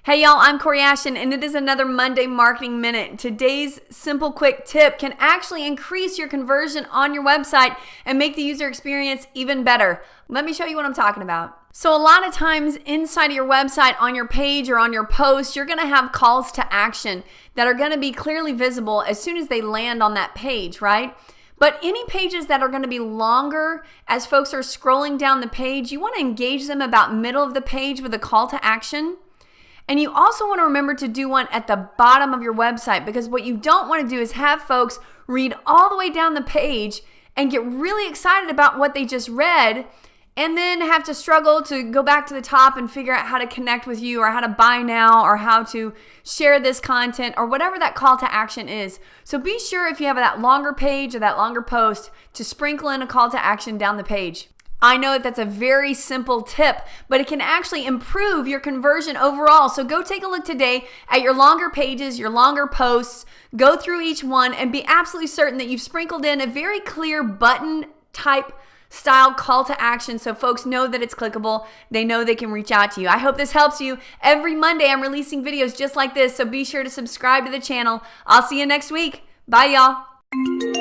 Hey y'all, I'm Kori Ashton and it is another Monday Marketing Minute. Today's simple quick tip can actually increase your conversion on your website and make the user experience even better. Let me show you what I'm talking about. So a lot of times inside of your website, on your page or on your post, you're gonna have calls to action that are gonna be clearly visible as soon as they land on that page, right? But any pages that are going to be longer as folks are scrolling down the page, you want to engage them about middle of the page with a call to action. And you also want to remember to do one at the bottom of your website, because what you don't want to do is have folks read all the way down the page and get really excited about what they just read and then have to struggle to go back to the top and figure out how to connect with you or how to buy now or how to share this content or whatever that call to action is. So be sure if you have that longer page or that longer post to sprinkle in a call to action down the page. I know that that's a very simple tip, but it can actually improve your conversion overall. So go take a look today at your longer pages, your longer posts, go through each one and be absolutely certain that you've sprinkled in a very clear button type style call to action so folks know that it's clickable. They know they can reach out to you. I hope this helps you. Every Monday I'm releasing videos just like this, so be sure to subscribe to the channel. I'll see you next week. Bye, y'all.